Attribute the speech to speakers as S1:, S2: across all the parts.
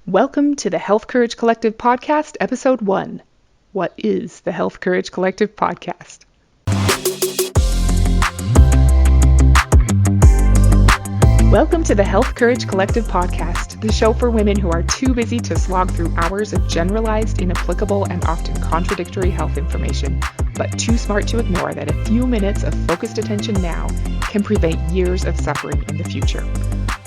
S1: Welcome to the Health Courage Collective Podcast, Episode 1. What is the Health Courage Collective Podcast? Welcome to the Health Courage Collective Podcast, the show for women who are too busy to slog through hours of generalized, inapplicable, and often contradictory health information, but too smart to ignore that a few minutes of focused attention now can prevent years of suffering in the future.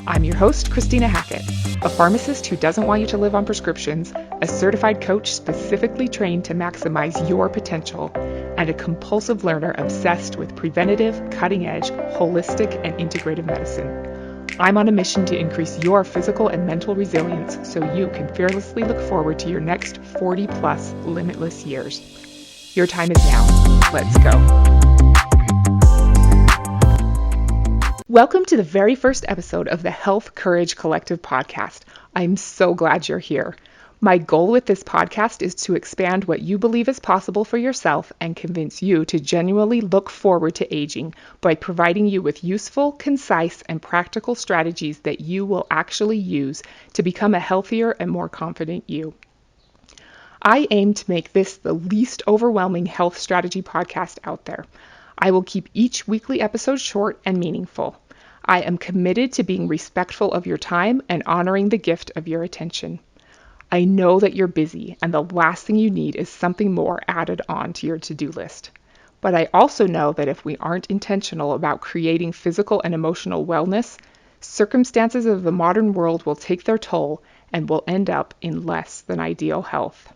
S1: I'm your host, Christina Hackett, a pharmacist who doesn't want you to live on prescriptions, a certified coach specifically trained to maximize your potential, and a compulsive learner obsessed with preventative, cutting-edge, holistic, and integrative medicine. I'm on a mission to increase your physical and mental resilience so you can fearlessly look forward to your next 40-plus limitless years. Your time is now. Let's go. Welcome to the very first episode of the Health Courage Collective Podcast. I'm so glad you're here. My goal with this podcast is to expand what you believe is possible for yourself and convince you to genuinely look forward to aging by providing you with useful, concise, and practical strategies that you will actually use to become a healthier and more confident you. I aim to make this the least overwhelming health strategy podcast out there. I will keep each weekly episode short and meaningful. I am committed to being respectful of your time and honoring the gift of your attention. I know that you're busy and the last thing you need is something more added on to your to-do list. But I also know that if we aren't intentional about creating physical and emotional wellness, circumstances of the modern world will take their toll and will end up in less than ideal health.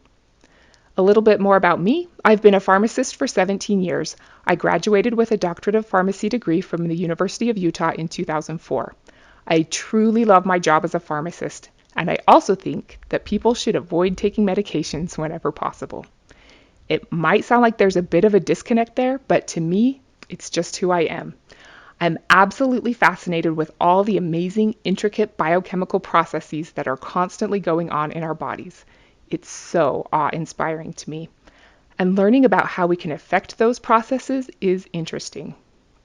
S1: A little bit more about me. I've been a pharmacist for 17 years. I graduated with a doctorate of pharmacy degree from the University of Utah in 2004. I truly love my job as a pharmacist, and I also think that people should avoid taking medications whenever possible. It might sound like there's a bit of a disconnect there, but to me, it's just who I am. I'm absolutely fascinated with all the amazing, intricate biochemical processes that are constantly going on in our bodies. It's so awe-inspiring to me. And learning about how we can affect those processes is interesting.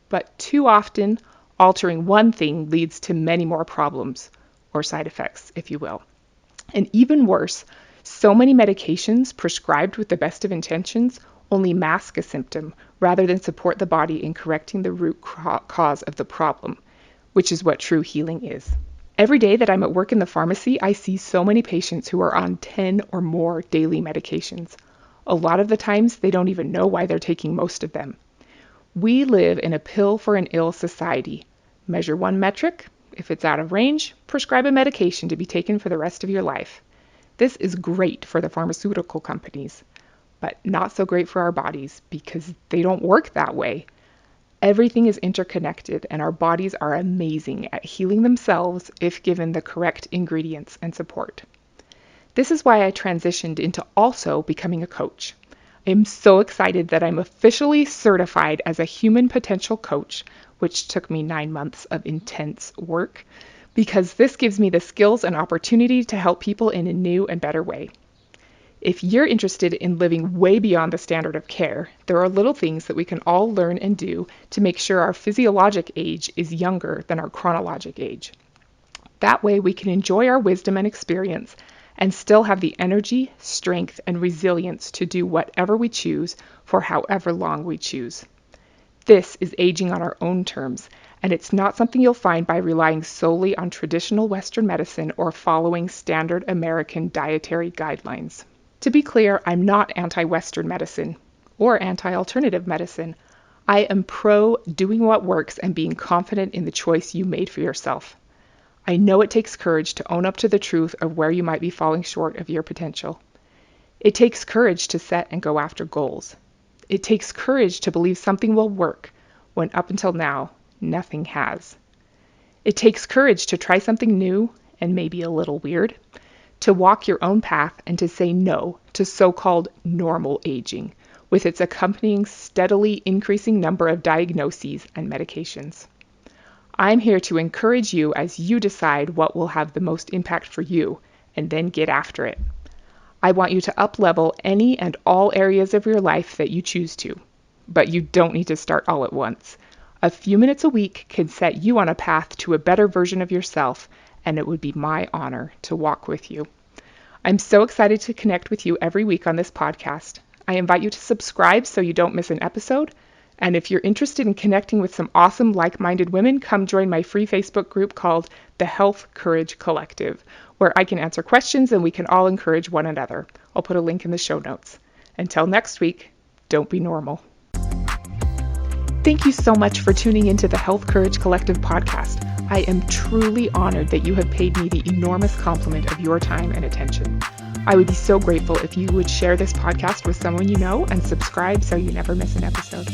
S1: But too often, altering one thing leads to many more problems, or side effects, if you will. And even worse, so many medications prescribed with the best of intentions only mask a symptom rather than support the body in correcting the root cause of the problem, which is what true healing is. Every day that I'm at work in the pharmacy, I see so many patients who are on 10 or more daily medications. A lot of the times, they don't even know why they're taking most of them. We live in a pill for an ill society. Measure one metric. If it's out of range, prescribe a medication to be taken for the rest of your life. This is great for the pharmaceutical companies, but not so great for our bodies because they don't work that way. Everything is interconnected, and our bodies are amazing at healing themselves if given the correct ingredients and support. This is why I transitioned into also becoming a coach. I am so excited that I'm officially certified as a human potential coach, which took me 9 months of intense work, because this gives me the skills and opportunity to help people in a new and better way. If you're interested in living way beyond the standard of care, there are little things that we can all learn and do to make sure our physiologic age is younger than our chronologic age. That way we can enjoy our wisdom and experience and still have the energy, strength, and resilience to do whatever we choose for however long we choose. This is aging on our own terms, and it's not something you'll find by relying solely on traditional Western medicine or following standard American dietary guidelines. To be clear, I'm not anti-Western medicine or anti-alternative medicine. I am pro doing what works and being confident in the choice you made for yourself. I know it takes courage to own up to the truth of where you might be falling short of your potential. It takes courage to set and go after goals. It takes courage to believe something will work when up until now, nothing has. It takes courage to try something new and maybe a little weird, to walk your own path and to say no to so-called normal aging, with its accompanying steadily increasing number of diagnoses and medications. I'm here to encourage you as you decide what will have the most impact for you, and then get after it. I want you to up-level any and all areas of your life that you choose to, but you don't need to start all at once. A few minutes a week can set you on a path to a better version of yourself, and it would be my honor to walk with you. I'm so excited to connect with you every week on this podcast. I invite you to subscribe so you don't miss an episode. And if you're interested in connecting with some awesome like-minded women, come join my free Facebook group called the Health Courage Collective, where I can answer questions and we can all encourage one another. I'll put a link in the show notes. Until next week, don't be normal. Thank you so much for tuning into the Health Courage Collective podcast. I am truly honored that you have paid me the enormous compliment of your time and attention. I would be so grateful if you would share this podcast with someone you know and subscribe so you never miss an episode.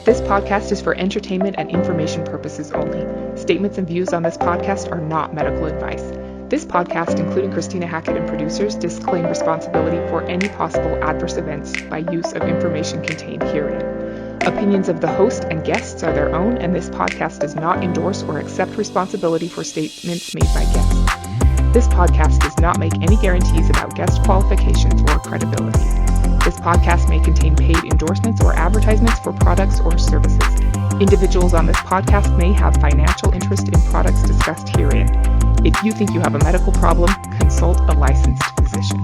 S1: This podcast is for entertainment and information purposes only. Statements and views on this podcast are not medical advice. This podcast, including Christina Hackett and producers, disclaim responsibility for any possible adverse events by use of information contained herein. Opinions of the host and guests are their own, and this podcast does not endorse or accept responsibility for statements made by guests. This podcast does not make any guarantees about guest qualifications or credibility. This podcast may contain paid endorsements or advertisements for products or services. Individuals on this podcast may have financial interest in products discussed herein. If you think you have a medical problem, consult a licensed physician.